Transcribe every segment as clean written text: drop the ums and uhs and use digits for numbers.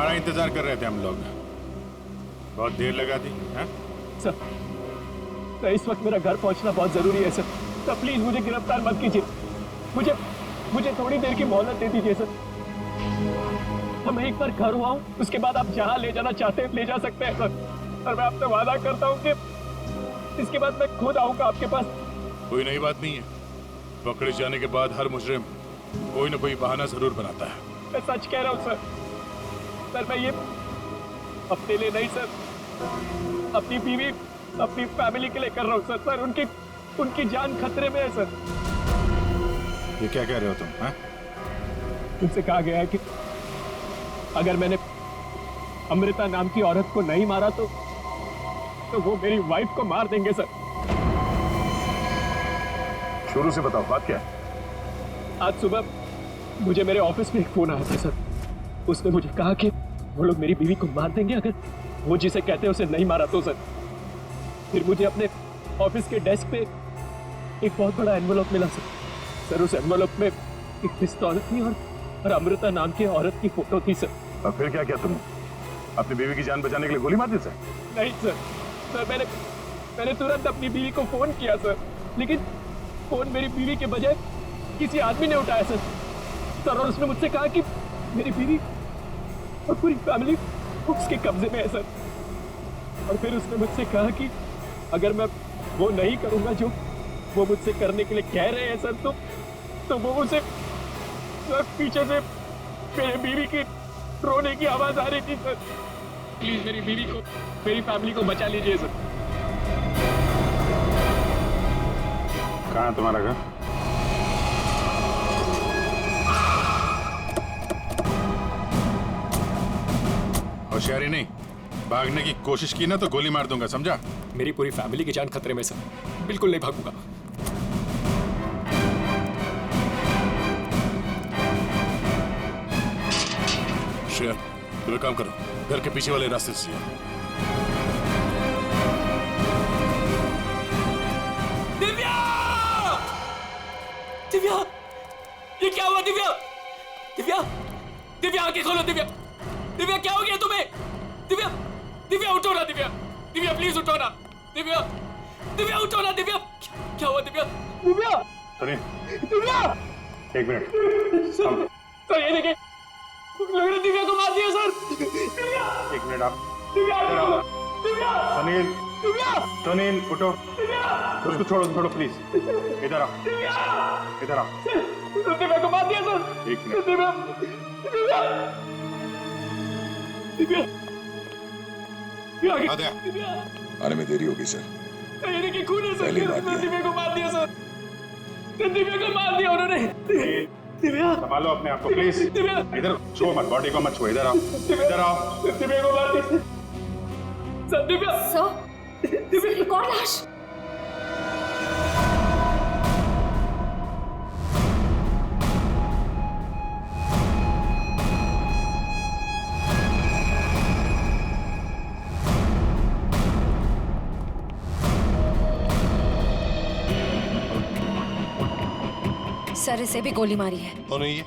तुम्हारा इंतजार कर रहे थे हम लोग। बहुत देर लगा दी है? सर इस वक्त मेरा घर पहुंचना बहुत जरूरी है सर प्लीज मुझे गिरफ्तार मत कीजिए। मुझे थोड़ी देर की मोहलत दे दीजिए सर। मैं एक बार घर हुआ हूँ, उसके बाद आप जहाँ ले जाना चाहते हैं ले जा सकते हैं सर। मैं आपसे वादा करता हूँ कि इसके बाद मैं खुद आऊंगा आपके पास। कोई नई बात नहीं है। पकड़े जाने के बाद हर मुजरिम कोई ना कोई बहाना जरूर बनाता है। मैं सच कह रहा हूँ सर मैं ये अपने लिए नहीं सर, अपनी बीवी अपनी फैमिली के लिए कर रहा हूँ सर उनकी जान खतरे में है सर। ये क्या कह रहे हो तुम? हाँ? उनसे कहा गया है कि अगर मैंने अमृता नाम की औरत को नहीं मारा तो वो मेरी वाइफ को मार देंगे सर। शुरू से बताओ बात क्या है? आज सुबह मुझे मेरे ऑफिस में एक फोन आया था सर। उसने मुझे कहा कि वो लोग मेरी बीवी को मार देंगे अगर वो जिसे कहते हैं उसे नहीं मारा तो सर। फिर मुझे अपने ऑफिस के डेस्क पे एक बहुत बड़ा एनवेलप मिला सर उस एनवेलप में एक पिस्तौल थी और अमृता नाम की औरत की फोटो थी सर। और फिर क्या किया तुमने? अपनी बीवी की जान बचाने के लिए गोली मार दी सर? नहीं सर मैंने तुरंत अपनी बीवी को फोन किया सर, लेकिन फोन मेरी बीवी के बजाय किसी आदमी ने उठाया सर और उसने मुझसे कहा कि मेरी बीवी और पूरी फैमिली उसके कब्जे में है सर। और फिर उसने मुझसे कहा कि अगर मैं वो नहीं करूंगा जो वो मुझसे करने के लिए कह रहे हैं सर तो वो उसे पीछे से मेरी बीवी की रोने की आवाज आ रही थी सर। प्लीज मेरी बीवी को मेरी फैमिली को बचा लीजिए सर। कहाँ है तुम्हारा घर? होशियारी नहीं, भागने की कोशिश की ना तो गोली मार दूंगा, समझा? मेरी पूरी फैमिली की जान खतरे में सर, बिल्कुल नहीं भागूंगा। शेर, तुम एक काम करो, घर के पीछे वाले रास्ते से। दिव्या! दिव्या! ये क्या हुआ दिव्या? दिव्या! दिव्या आंखें खोलो दिव्या! दिव्या क्या हो गया तुम्हें? दिव्या! दिव्या उठो ना दिव्या! दिव्या प्लीज उठो ना! दिव्या! दिव्या उठो ना दिव्या! क्या हुआ दिव्या? दिव्या! सुनिए, दिव्या! एक मिनट। सर ये देखिए, लग रहा है दिव्या को मार दिया सर। दिव्या! एक मिनट आप। दिव्या! दिव्या! सुनील, दिव्या! सुनील उठो। दिव्या! उसको छोड़ो प्लीज। इधर आओ। दिव्या! इधर आओ। दिव्या को मार दिया सर। एक मिनट। दिव्या! दिव्या! दिव्या! दिव्या! दिव्या! आने में देरी होगी सर। ये देखिए खून है सर। पहले मार दिया। दिव्या को मार दिया सर। दिव्या को मार दिया उन्होंने। दिव्या! संभालो अपने आप को प्लीज। दिव्या! इधर छुओ मत, बॉडी को मत छुओ। इधर आओ, इधर आओ। दिव्या को मार दिया सर। दिव्या! सर, दिव्या! एक और लाश। सर इसे भी गोली मारी है। कौन है ये?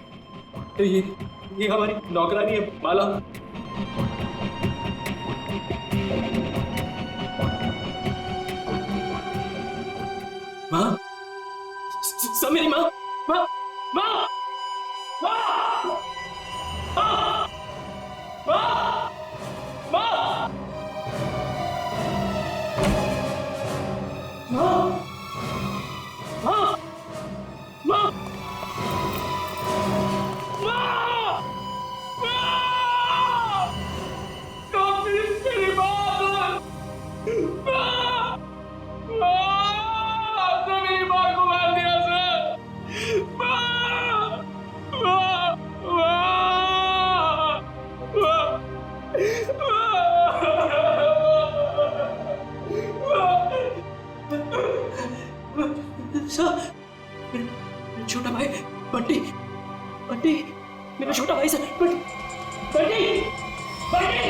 ये हमारी नौकरानी है माला। माँ, सब मेरी माँ, माँ, माँ, माँ, माँ, माँ, माँ, माँ, माँ, माँ, छोटा भाई बंटी, बंटी मेरा छोटा भाई सर। बंटी, बंटी, बंटी,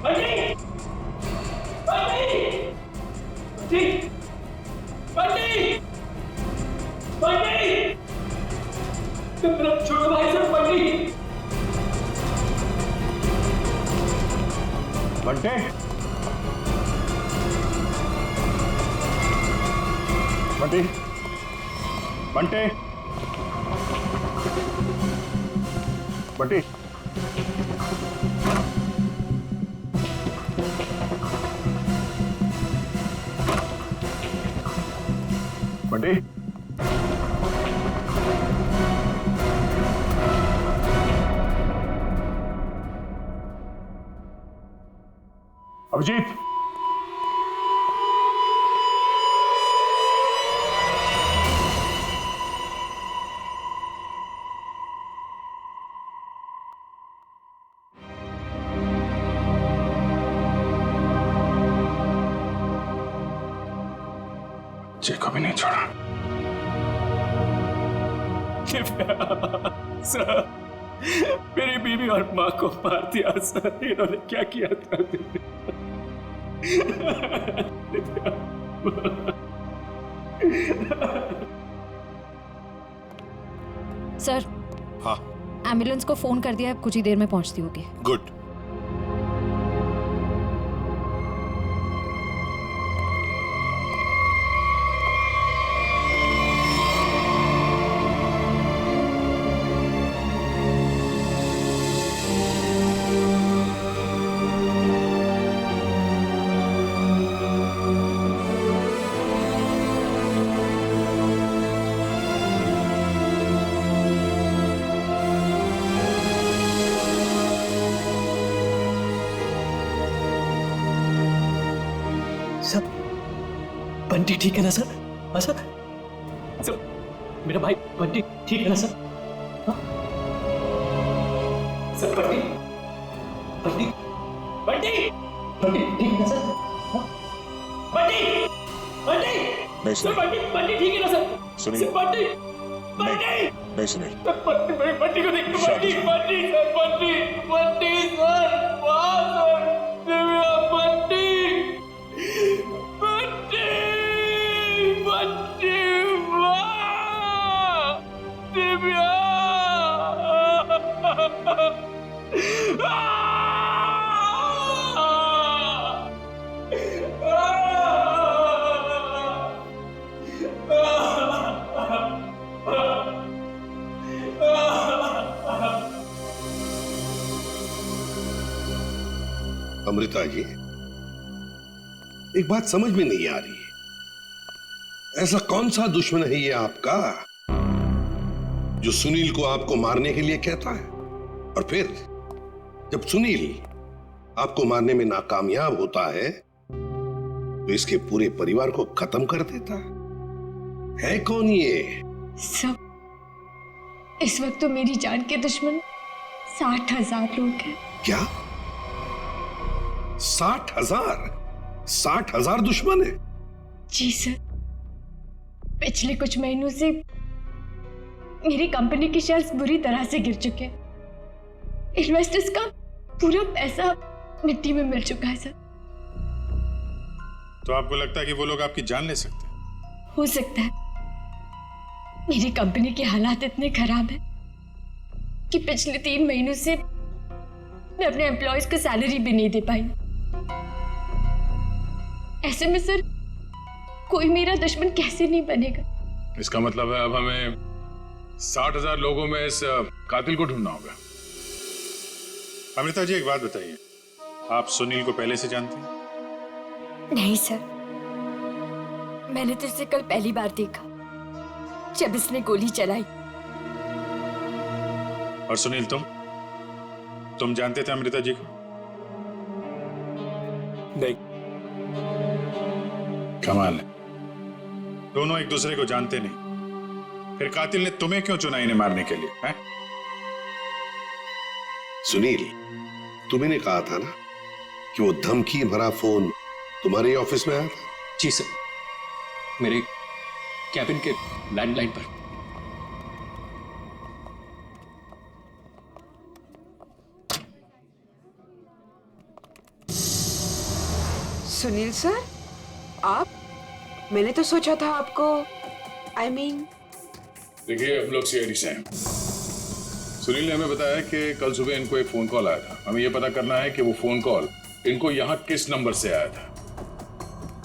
बंटी, बंटी, बंटी, बंटी, मेरा छोटा भाई सर। बंटी, बंटे, बंटे, बंटे, बंटे, बंटे, अभिजीत, बच्चे को भी नहीं छोड़ा। सर, मेरी बीवी और माँ को मार दिया सर। इन्होंने क्या किया था? सर, हाँ, एम्बुलेंस को फोन कर दिया, अब कुछ ही देर में पहुंचती होगी। गुड। सर, बंटी ठीक है ना सर? हाँ सर? सर, मेरा भाई बंटी ठीक है ना सर? हाँ? सर, बंटी, बंटी, बंटी, बंटी ठीक है ना सर? हाँ? बंटी, बंटी, नहीं सर, सुनील, बंटी, बंटी ठीक है ना सर? सुनील। सर, बंटी, बंटी, नहीं सुनील, सर, बंटी को देखो, शांत बंटी, हो। बंटी, सर, बंटी, बंटी, सर, वाह सर, दिव्या, बंटी, बंटी, बंटी, वाह, दिव्या, अमृता जी, एक बात समझ में नहीं आ रही। ऐसा कौन सा दुश्मन है ये आपका जो सुनील को आपको मारने के लिए कहता है, और फिर जब सुनील आपको मारने में नाकामयाब होता है तो इसके पूरे परिवार को खत्म कर देता है कौन ये? सब, इस वक्त तो मेरी जान के दुश्मन 60,000 लोग हैं। क्या 60,000? 60,000 दुश्मन है? जी सर, पिछले कुछ महीनों से मेरी कंपनी के शेयर्स बुरी तरह से गिर चुके हैं। इन्वेस्टर्स का पूरा पैसा मिट्टी में मिल चुका है सर। तो आपको लगता है कि वो लोग आपकी जान ले सकते हैं? हो सकता है। मेरी कंपनी के हालात इतने खराब हैं कि पिछले 3 महीनों से मैं अपने एम्प्लॉयज को सैलरी भी नहीं दे पाई। ऐसे में सर, कोई मेरा दुश्मन कैसे नहीं बनेगा? इसका मतलब है अब हमें 60,000 लोगों में इस कातिल को ढूंढना होगा। अमृता जी, एक बात बताइए, आप सुनील को पहले से जानती हैं? नहीं सर, मैंने तो इसे कल पहली बार देखा जब इसने गोली चलाई। और सुनील, तुम जानते थे अमृता जी को? नहीं। कमाल है, दोनों एक दूसरे को जानते नहीं, फिर कातिल ने तुम्हें क्यों चुना इन्हें मारने के लिए? हैं? सुनील, तुम्हें कहा था ना कि वो धमकी भरा फोन तुम्हारे ऑफिस में आया था? जी सर, मेरे कैबिन के लैंडलाइन पर। सुनील सर, आप? मैंने तो सोचा था आपको देखिए, हम लोग सीआईडी से हैं। सुनील ने हमें बताया कि कल सुबह इनको एक फोन कॉल आया था। हमें यह पता करना है कि वो फोन कॉल इनको यहाँ किस नंबर से आया था?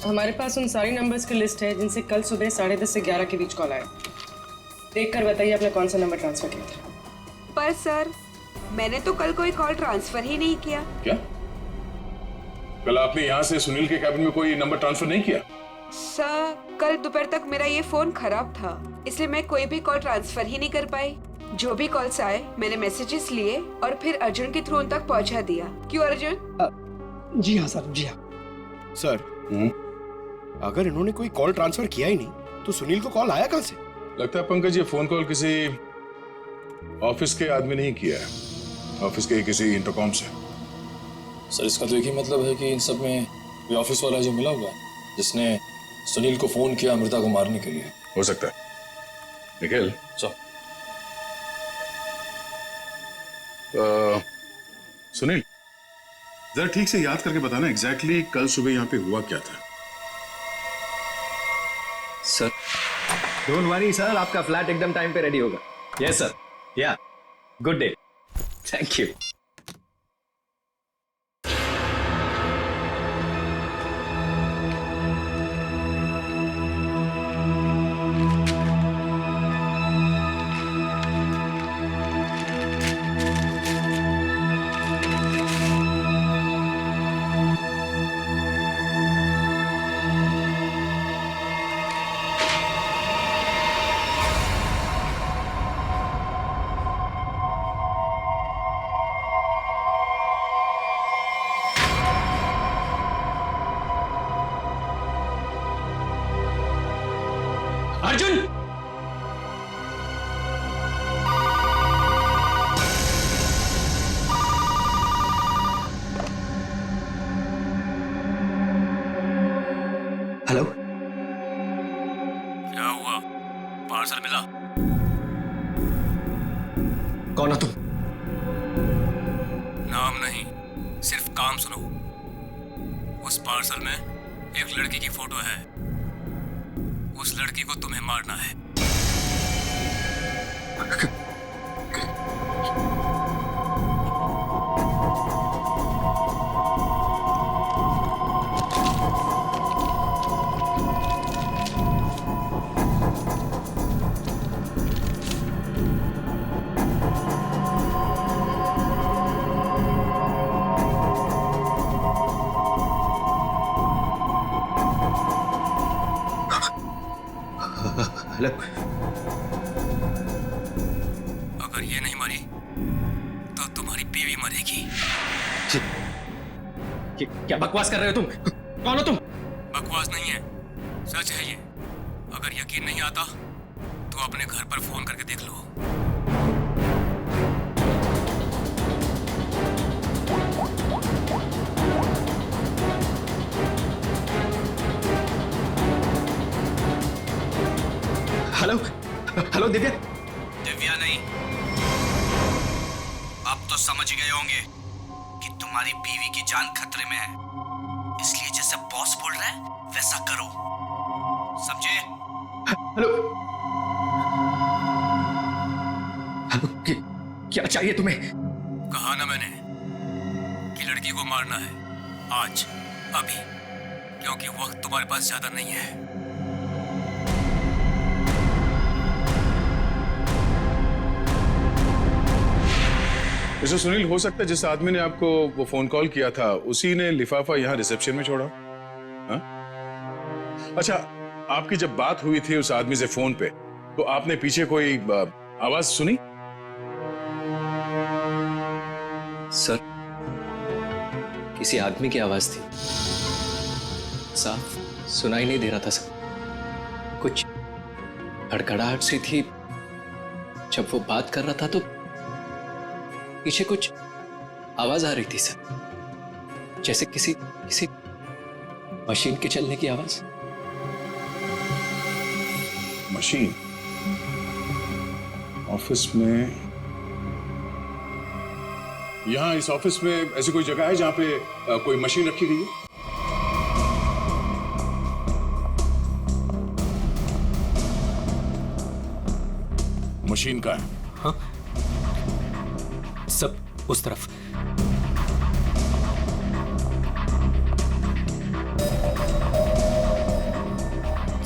हमारे पास उन सारी नंबर्स की लिस्ट है जिनसे कल सुबह 10:30 से 11 के बीच कॉल आया। देख कर बताइए आपने कौन सा नंबर ट्रांसफर किया था। पर सर, मैंने तो कल कोई कॉल ट्रांसफर ही नहीं किया। क्या? कल आपने यहाँ से सुनील के कैबिन में कोई नंबर ट्रांसफर नहीं किया? सर, कल दोपहर तक मेरा ये फोन खराब था, इसलिए मैं कोई भी कॉल ट्रांसफर ही नहीं कर पाई। जो भी कॉल्स आए मैंने मैसेजेस लिए और फिर अर्जुन के थ्रू उन तक पहुंचा दिया। क्यों अर्जुन? जी हाँ सर, जी हाँ सर, अगर इन्होंने कोई कॉल ट्रांसफर किया ही नहीं तो सुनील को कॉल आया कहाँ से? लगता है पंकज ये फोन कॉल किसी ऑफिस के आदमी ने ही किया है, ऑफिस के किसी इंटरकॉम से। सर, इसका तो एक ही मतलब है कि इन सब में कोई ऑफिस वाला जो मिला हुआ है जिसने सुनील को फोन किया अमृता को मारने के लिए। हो सकता है। निखिल, सर, सुनील जरा ठीक से याद करके बताना एग्जैक्टली कल सुबह यहाँ पे हुआ क्या था। सर डोंट वरी सर, आपका फ्लैट एकदम टाइम पे रेडी होगा। यस सर, या good day, thank you. Arjun, hello, क्या हुआ? पार्सल मिला? कौन हो तुम? नाम नहीं, सिर्फ काम सुनो। उस पार्सल में एक लड़की की फोटो है। उस लड़की को तुम्हें मारना है। हेलो, अगर ये नहीं मरी तो तुम्हारी बीवी मरेगी। क्या बकवास कर रहे हो तुम? कौन हो तुम? बकवास नहीं है, सच है ये। अगर यकीन नहीं आता तो अपने घर पर फोन करके देख लो। Hello, hello Divya. दिव्या नहीं, अब तो समझ गए होंगे कि तुम्हारी बीवी की जान खतरे में है, इसलिए जैसे बॉस बोल रहा है वैसा करो, समझे? हेलो, हेलो, क्या चाहिए तुम्हें? कहा ना मैंने कि लड़की को मारना है, आज, अभी, क्योंकि वक्त तुम्हारे पास ज्यादा नहीं है। मिस्टर सुनील, हो सकता है जिस आदमी ने आपको वो फोन कॉल किया था उसी ने लिफाफा यहाँ रिसेप्शन में छोड़ा। हा? अच्छा, आपकी जब बात हुई थी उस आदमी से फोन पे तो आपने पीछे कोई आवाज सुनी? सर, किसी आदमी की आवाज थी, साफ सुनाई नहीं दे रहा था सर। कुछ हड़खड़ाहट सी थी। जब वो बात कर रहा था तो पीछे कुछ आवाज आ रही थी सर, जैसे किसी मशीन के चलने की आवाज। मशीन? ऑफिस में? यहाँ इस ऑफिस में ऐसी कोई जगह है जहां पे कोई मशीन रखी गई है? मशीन का है? हाँ, सब उस तरफ।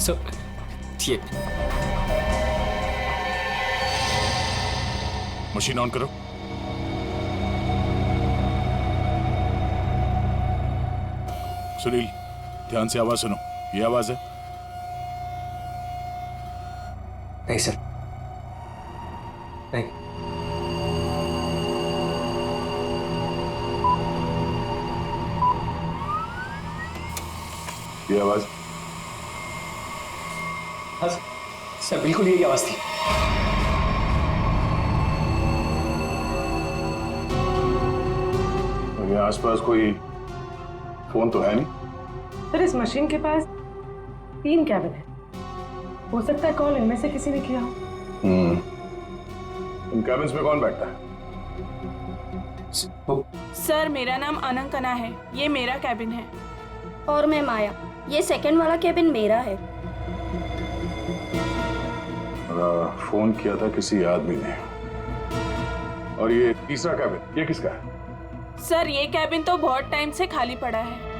सो ये मशीन ऑन करो। सुनील, ध्यान से आवाज सुनो। ये आवाज है? नहीं सर, नहीं। ये आवाज? हाँ सर, बिल्कुल यही आवाज थी। और ये आसपास कोई फोन तो है नहीं? सर, इस मशीन के पास 3 कैबिन है। हो सकता है कॉल इनमें से किसी ने किया हो। इन कैबिन्स में कौन बैठता है? सर, मेरा नाम अनंकना है, ये मेरा कैबिन है। और मैं माया, ये सेकंड वाला कैबिन मेरा है। फोन किया था किसी आदमी ने। और ये तीसरा कैबिन, ये किसका है? सर, ये कैबिन तो बहुत टाइम से खाली पड़ा है।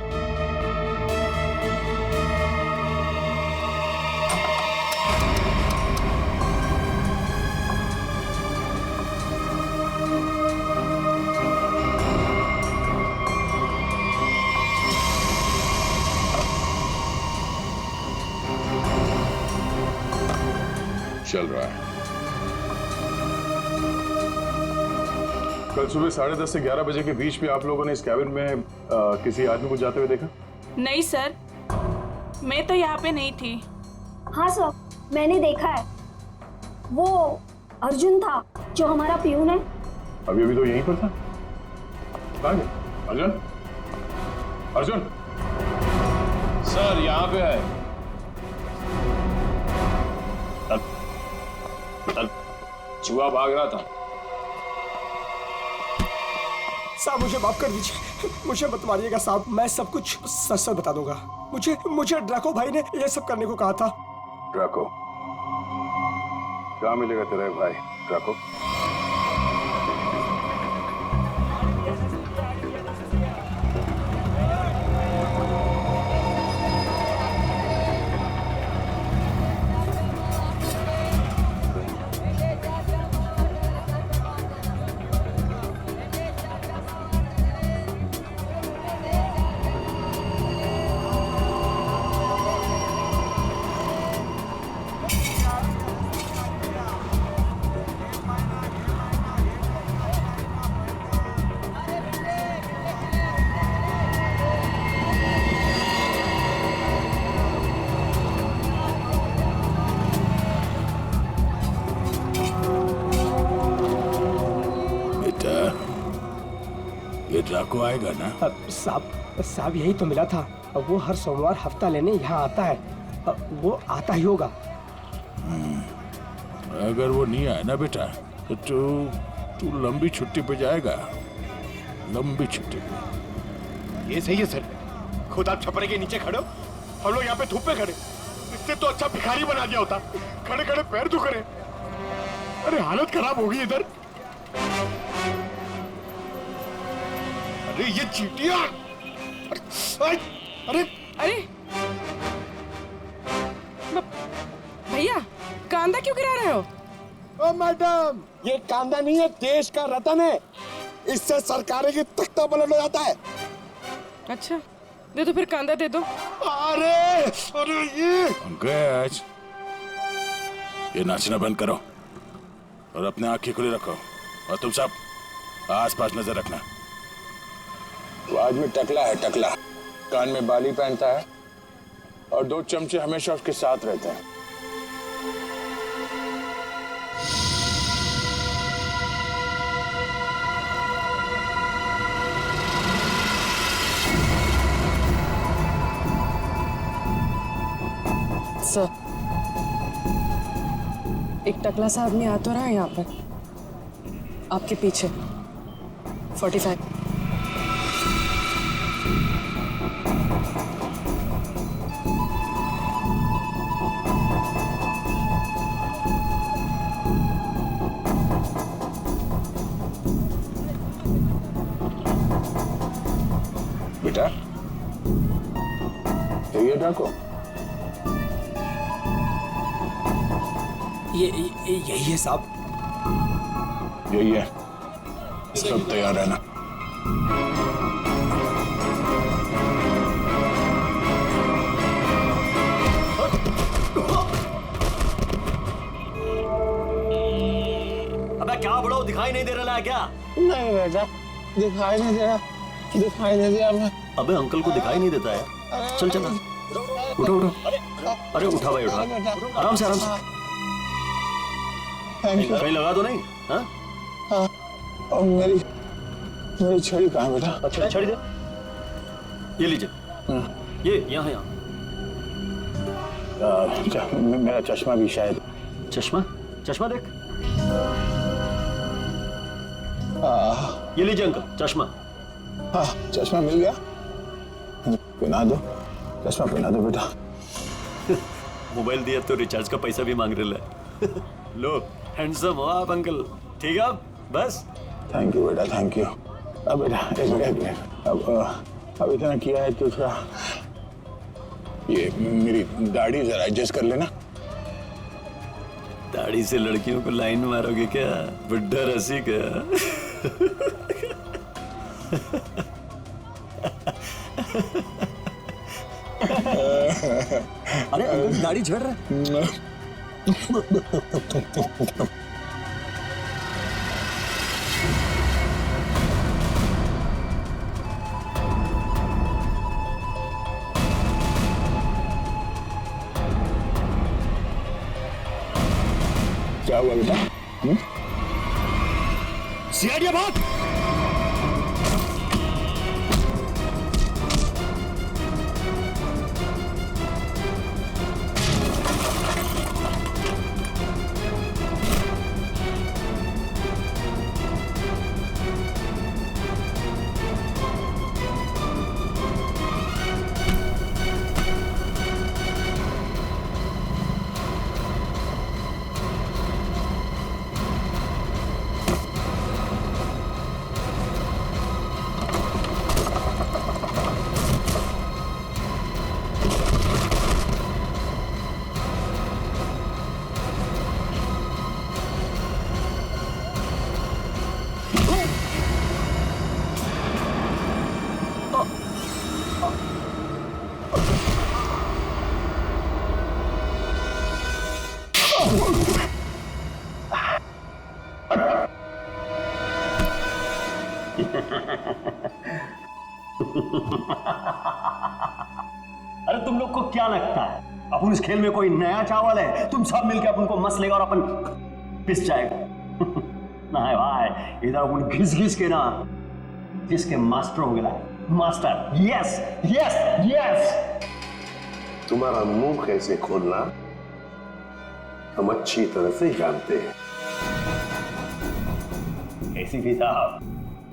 चल रहा है। कल सुबह 10:30 से 11 बजे के बीच में आप लोगों ने इस कैबिन में किसी आदमी को जाते हुए देखा? नहीं सर, मैं तो यहाँ पे नहीं थी। हाँ सर, मैंने देखा है। वो अर्जुन था जो हमारा पियून है। अभी अभी तो यहीं पर था। कहाँ गया? अर्जुन? अर्जुन? सर, यहाँ पे है। चूहा भाग रहा था। साहब मुझे माफ कर दीजिए, मुझे मत मारिएगा साहब, मैं सब कुछ सच सच बता दूंगा। मुझे ड्रैको भाई ने ये सब करने को कहा था। ड्रैको? कहाँ मिलेगा तेरा भाई ड्रैको? ड्रैको आएगा ना? साहब यही तो मिला था। वो हर सोमवार हफ्ता लेने यहाँ आता है। वो आता ही होगा। अगर वो नहीं आया ना बेटा तो तू लंबी छुट्टी पे जाएगा। लंबी छुट्टी पे। ये सही है सर। खुद आप छपरे के नीचे खड़े हो, हम लोग यहाँ पे धूप में खड़े। इससे तो अच्छा भिखारी बना दिया होता। खड़े खड़े पैर दुख रहे। अरे हालत खराब होगी इधर। अरे ये चीटियां! अरे भैया, कांदा क्यों गिरा रहे हो? ओ मैडम, ये कांदा नहीं है, देश का रतन है। इससे सरकारें की तख्ता पलट हो जाता है। अच्छा, दे दो फिर, कांदा दे दो। अरे ये पंकज, ये नाचना बंद करो और अपने आंखें खुली रखो। और तुम सब आसपास नजर रखना। वो आदमी टकला है, टकला। कान में बाली पहनता है और 2 चमचे हमेशा उसके साथ रहते हैं। सर, एक टकला सा आदमी आ तो रहा है यहाँ पर, आपके पीछे। 45। बेटा, ये ड्रैको? यही है साहब। यही है, सब तैयार रहना। अबे क्या बड़ो, दिखाई नहीं दे रहा है क्या? नहीं बेटा, दिखाई नहीं दे रहा, दिखाई नहीं दिया मैं। अबे अंकल को दिखाई नहीं देता है। चल चल, उठो उठो। अरे उठा भाई उठा, आराम से आराम से। कहीं लगा तो नहीं? हाँ? और मेरी छड़ी कहाँ बेटा? अच्छा छड़ी दे, ये लीजिए। ये यहाँ यहाँ। मेरा चश्मा भी शायद। चश्मा? चश्मा देख। ये लीजिए अंकल चश्मा। हाँ चश्मा मिल गया, पहना दो, चश्मा पहना दो बेटा। मोबाइल दिया तो रिचार्ज का पैसा भी मांग रहे हैं। लो हैंडसम हो आप अंकल, ठीक है बस। थैंक यू बेटा, थैंक यू। अब बेटा एक मिनट, अब इतना किया है तो थोड़ा ये मेरी दाढ़ी जरा एडजस्ट कर लेना। दाढ़ी से लड़कियों को लाइन मारोगे क्या? बुड्ढा रसी क्या? अरे अंकल दाढ़ी झड़ रहा है। क्या हुआ बेटा? सीआईडी बात। अरे तुम लोग को क्या लगता है अपन इस खेल में कोई नया चावल है? तुम सब मिलके अपन को मस लेगा और अपन पिस जाएगा। नहीं भाई, इधर अपन घिस घिस के ना जिसके मास्टर हो गया। Master, yes yes yes. तुम्हारा मुंह कैसे खोलना हम अच्छी तरह से जानते हैं। एसीपी साहब,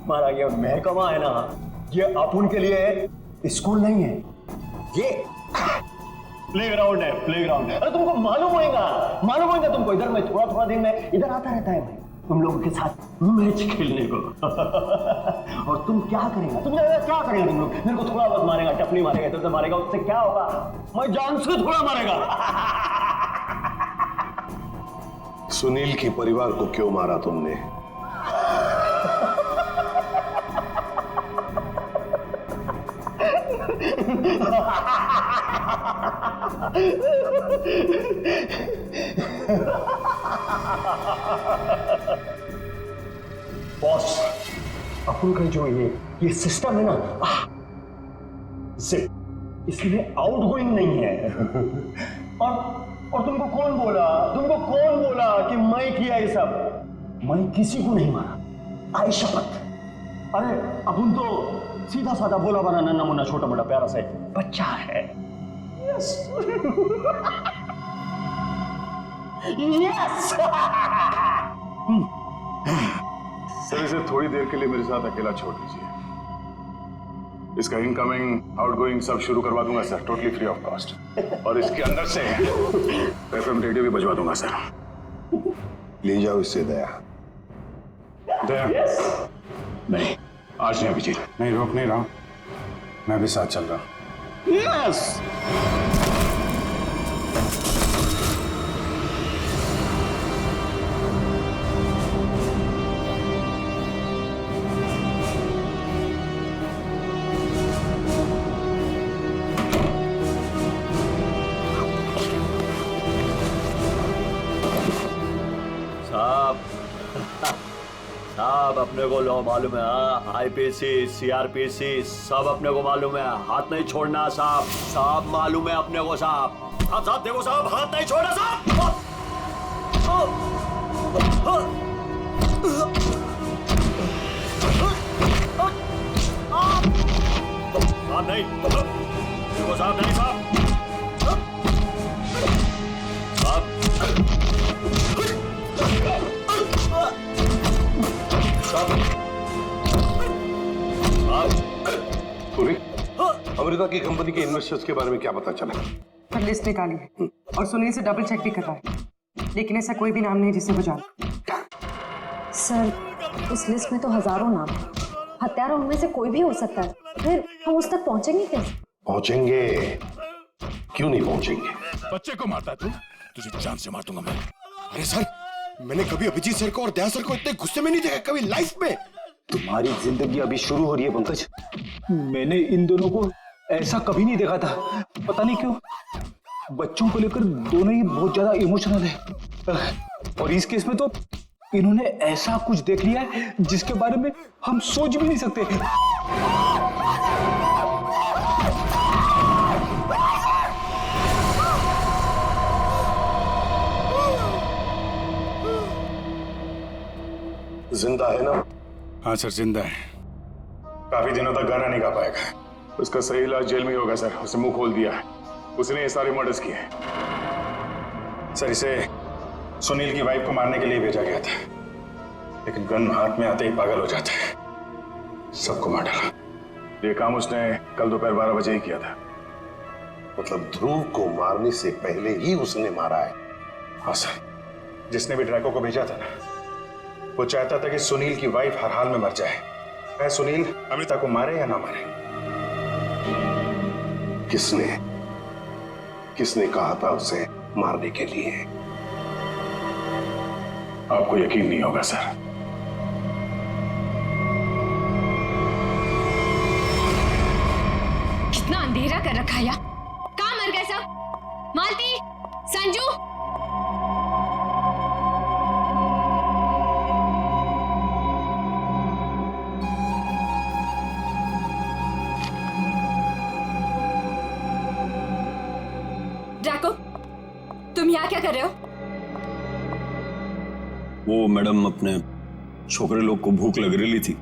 हमारा ये महकमा है ना, ये अपन के लिए स्कूल नहीं है, ये प्लेग्राउंड है, प्लेग्राउंड है। अरे तुमको मालूम होगा तुमको। इधर मैं थोड़ा थोड़ा दिन में इधर आता रहता है भाई, तुम लोगों के साथ मैच खेलने को। और तुम क्या करेगा? तुम क्या करेगा? तुम लोग मेरे को थोड़ा बहुत मारेगा, टपनी मारेगा, तो मारेगा, उससे क्या होगा? मैं जान से थोड़ा मारेगा। सुनील के परिवार को क्यों मारा तुमने? बॉस, अपन का जो ये सिस्टम है ना, इसमें आउटगोइंग नहीं है। और तुमको कौन बोला कि मैं किया ये सब? मैं किसी को नहीं मारा, आई शपथ। अरे अपन तो सीधा साधा बोला बना नन्ना मुन्ना छोटा मोटा प्यारा सा बच्चा है। Yes yes. सर, इसे थोड़ी देर के लिए मेरे साथ अकेला छोड़ दीजिए। इसका इनकमिंग आउटगोइंग सब शुरू करवा दूंगा sir, totally free of cost. और इसके अंदर से एफएम रेडियो भी बजवा दूंगा सर। ले जाओ इससे दया। नहीं, आज नहीं अभिजीत, नहीं रोक नहीं रहा, मैं भी साथ चल रहा हूं। यस। 「सब अपने को लो मालूम है। आईपीसी, सीआरपीसी सब अपने को मालूम है। हाथ नहीं छोड़ना साहब, सब मालूम है अपने को साहब। आप साहब देखो साहब, हाथ नहीं छोड़ना साहब। साहब नहीं, देखो साहब नहीं साहब। पूरी अमृता की कंपनी के इन्वेस्टर्स के बारे में क्या पता चला? पर लिस्ट निकाली है और सुनील से डबल चेक भी करवा है, लेकिन ऐसा कोई भी नाम नहीं जिसे वो जाने। सर उस लिस्ट में तो हजारों नाम है, हत्यारा उनमें से कोई भी हो सकता है, फिर हम उस तक पहुंचेंगे कैसे? पहुंचेंगे, क्यों नहीं पहुंचेंगे? बच्चे को मारता तू, तुझे जान से मार दूंगा मैं। अरे सर, मैंने कभी अभिजीत सर को और दया सर को इतने गुस्से में नहीं देखा कभी लाइफ में। तुम्हारी जिंदगी अभी शुरू हो रही है पंकज। मैंने इन दोनों को ऐसा कभी नहीं देखा था। पता नहीं क्यों बच्चों को लेकर दोनों ही बहुत ज्यादा इमोशनल है, और इस केस में तो इन्होंने ऐसा कुछ देख लिया है जिसके बारे में हम सोच भी नहीं सकते। जिंदा है ना? हाँ सर, जिंदा है। काफी दिनों तक गाना नहीं गा पाएगा। उसका सही इलाज जेल में ही होगा सर। उसे मुंह खोल दिया है, उसने ये सारे मर्डर्स किए हैं सर। इसे सुनील की वाइफ को मारने के लिए भेजा गया था, लेकिन गन हाथ में आते ही पागल हो जाता है, सबको मार डाला। ये काम उसने कल दोपहर 12 बजे ही किया था। मतलब ध्रुव को मारने से पहले ही उसने मारा है? हाँ सर, जिसने भी ड्रैको को भेजा था ना, वो चाहता था कि सुनील की वाइफ हर हाल में मर जाए, चाहे सुनील अमृता को मारे या ना मारे। किसने कहा था उसे मारने के लिए? आपको यकीन नहीं होगा सर। कितना अंधेरा कर रखा है यार। कहाँ मर गए सब? मालती, संजू, ड्रैको, तुम यहाँ क्या कर रहे हो? वो मैडम अपने छोकरे लोग को भूख लग रही थी,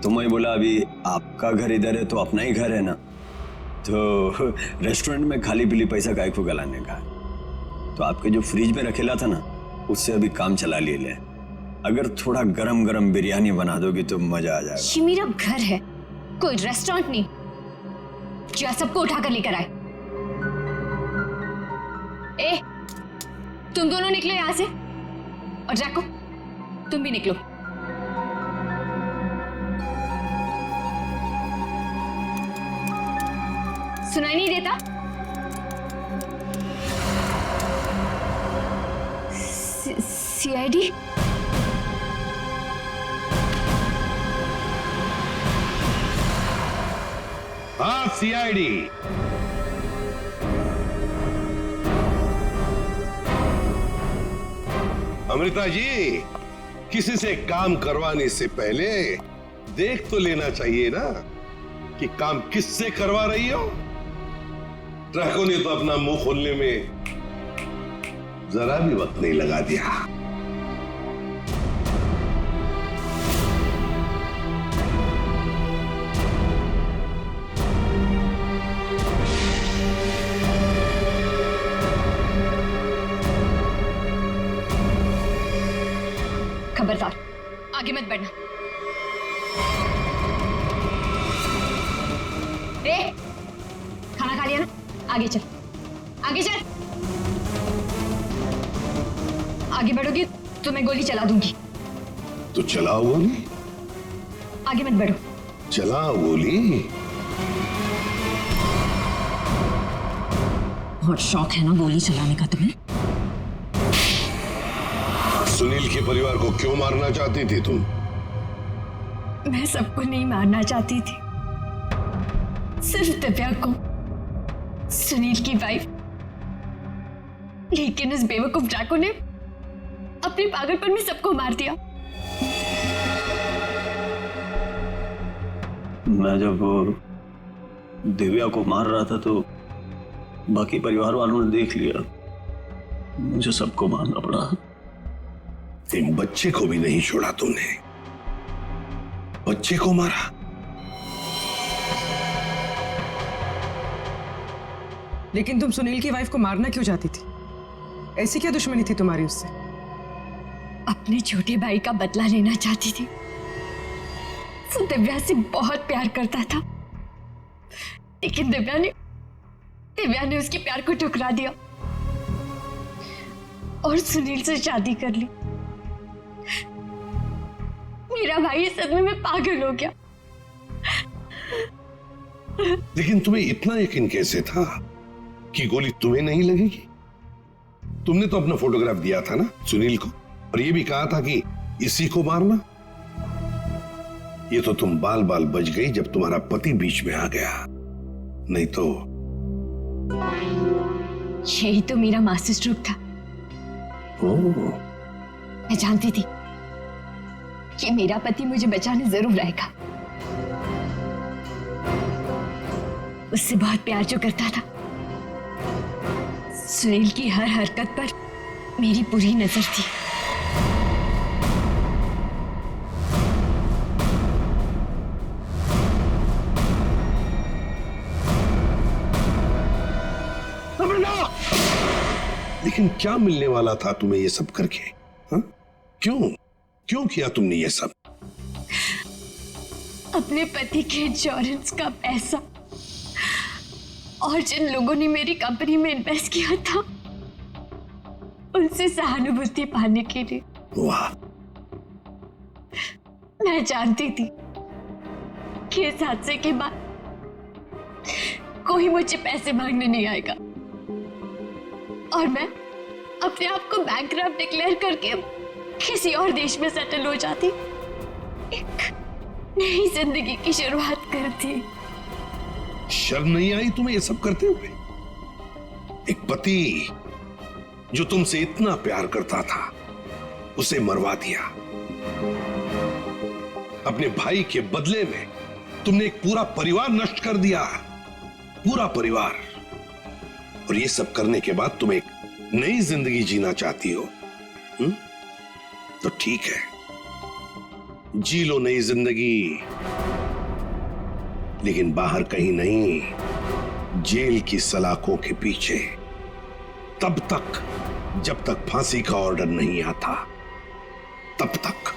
तो मैं बोला अभी आपका घर इधर है तो अपना ही घर है ना, तो रेस्टोरेंट में खाली पीली पैसा काय को गलाने का, तो आपके जो फ्रिज में रखेला था ना उससे अभी काम चला ले। अगर थोड़ा गरम गरम बिरयानी बना दोगी तो मजा आ जाएगा। ये मेरा घर है, कोई रेस्टोरेंट नहीं जो सबको उठाकर लेकर आए। ए, तुम दोनों निकलो यहां से, और जैको तुम भी निकलो। सुनाई नहीं देता? सीआईडी? हाँ, सीआईडी। अमृता जी, किसी से काम करवाने से पहले देख तो लेना चाहिए ना कि काम किससे करवा रही हो। ड्रैको ने तो अपना मुंह खोलने में जरा भी वक्त नहीं लगा दिया। खबरदार, आगे मत बढ़ना। ए, खाना खा लिया ना? आगे चल, आगे चल। आगे बढ़ोगी तो मैं गोली चला दूंगी। तो चलाओ गोली। आगे मत बढ़ो। चलाओ गोली। बहुत शौक है ना गोली चलाने का तुम्हें? सुनील के परिवार को क्यों मारना चाहती थी तुम? मैं सबको नहीं मारना चाहती थी, सिर्फ दिव्या को, सुनील की वाइफ। लेकिन इस बेवकूफ ड्रैको ने अपने पागलपन में सबको मार दिया। मैं जब दिव्या को मार रहा था तो बाकी परिवार वालों ने देख लिया, मुझे सबको मारना पड़ा। एक बच्चे को भी नहीं छोड़ा तूने, बच्चे को मारा। लेकिन तुम सुनील की वाइफ को मारना क्यों चाहती थी? ऐसी क्या दुश्मनी थी तुम्हारी उससे? अपने छोटे भाई का बदला लेना चाहती थी। वो दिव्या से बहुत प्यार करता था, लेकिन दिव्या ने उसके प्यार को ठुकरा दिया और सुनील से शादी कर ली। मेरा भाई सदमे में पागल हो गया। लेकिन तुम्हें इतना यकीन कैसे था कि गोली तुम्हें नहीं लगेगी? तुमने तो अपना फोटोग्राफ दिया था ना सुनील को, और ये भी कहा था कि इसी को मारना। ये तो तुम बाल बाल बच गई जब तुम्हारा पति बीच में आ गया, नहीं तो। यही तो मेरा मास्टर स्ट्रोक था। मैं जानती थी कि मेरा पति मुझे बचाने जरूर आएगा। उससे बहुत प्यार जो करता था। सुनील की हर हरकत पर मेरी पूरी नजर थी। लेकिन क्या मिलने वाला था तुम्हें ये सब करके? हा? क्यों किया तुमने ये सब? अपने पति के इंश्योरेंस का पैसा और जिन लोगों ने मेरी कंपनी में इन्वेस्ट किया था उनसे सहानुभूति पाने के लिए। वाह। मैं जानती थी कि इस हादसे के बाद कोई मुझे पैसे मांगने नहीं आएगा और मैं अपने आप को बैंकक्रप्ट डिक्लेयर करके किसी और देश में सेटल हो जाती, एक नई जिंदगी की शुरुआत करती। शर्म नहीं आई तुम्हें ये सब करते हुए? एक पति जो तुमसे इतना प्यार करता था उसे मरवा दिया। अपने भाई के बदले में तुमने एक पूरा परिवार नष्ट कर दिया, पूरा परिवार। और ये सब करने के बाद तुम एक नई जिंदगी जीना चाहती हो? तो ठीक है, जी लो नई जिंदगी, लेकिन बाहर कहीं नहीं, जेल की सलाखों के पीछे, तब तक जब तक फांसी का ऑर्डर नहीं आता, तब तक।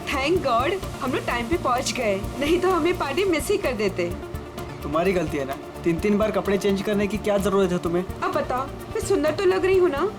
थैंक गॉड हम लोग टाइम पे पहुंच गए, नहीं तो हमें पार्टी मिस ही कर देते। तुम्हारी गलती है ना, 3-3 बार कपड़े चेंज करने की क्या जरूरत है तुम्हें? अब बताओ, मैं सुंदर तो लग रही हूँ ना?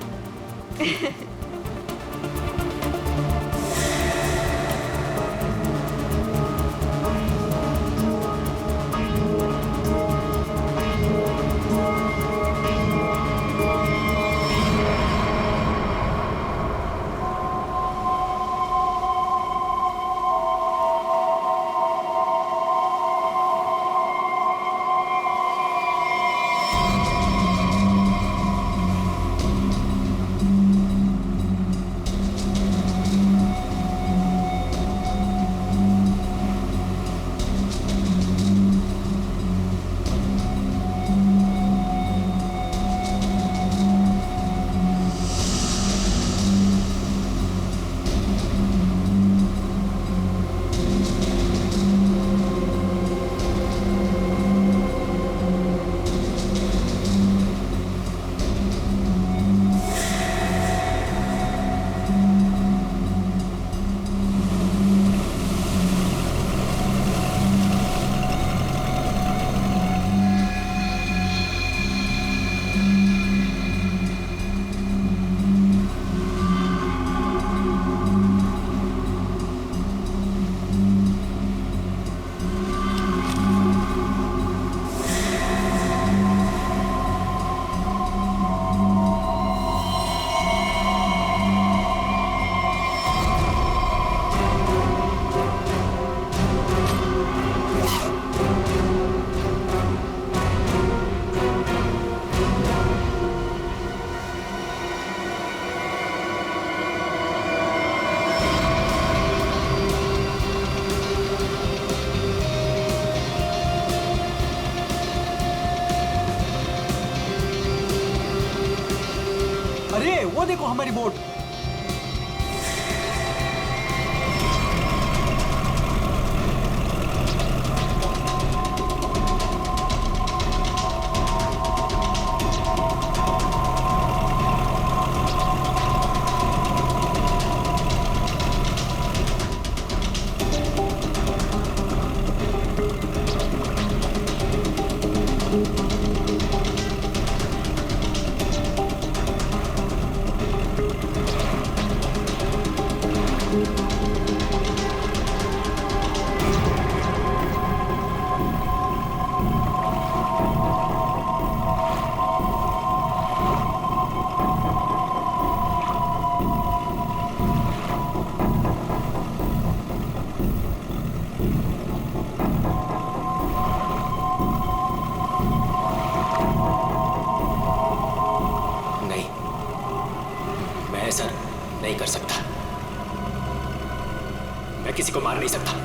वो देखो हमारी बोट। नहीं कर सकता। मैं किसी को मार नहीं सकता।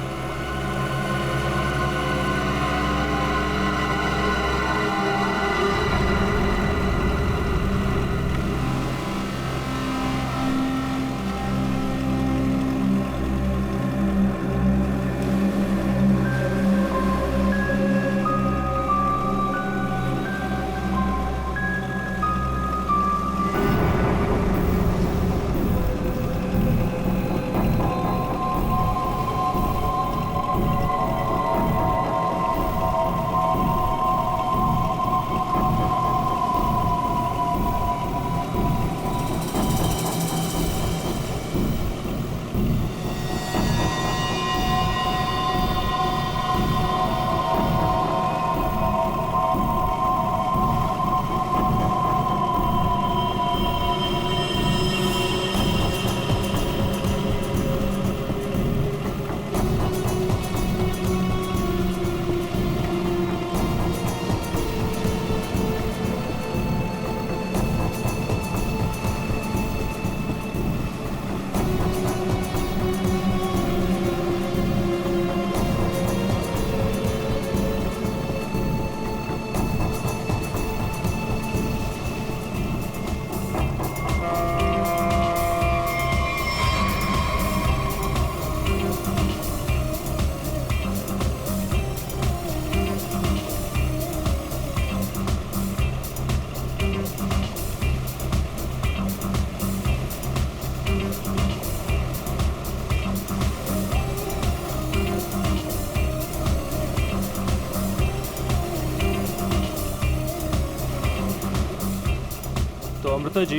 अमृता जी,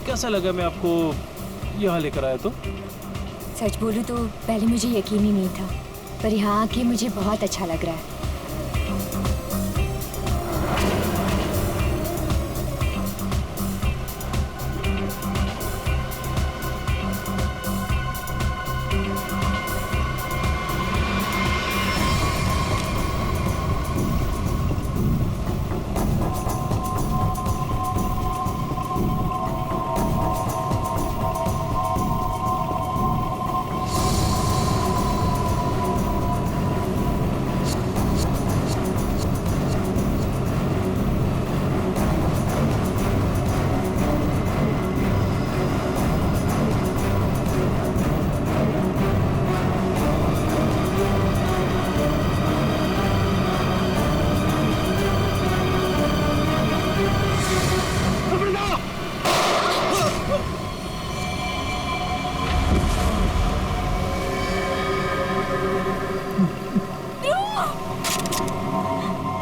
कैसा लगा मैं आपको यहाँ लेकर आया? तो सच बोलूं तो पहले मुझे यकीन ही नहीं था, पर यहाँ आके मुझे बहुत अच्छा लग रहा है।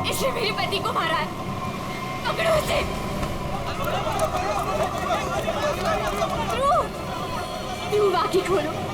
इसने मेरे पति को मारा है, पकड़ो उसे। ध्रुव, आंखें खोलो।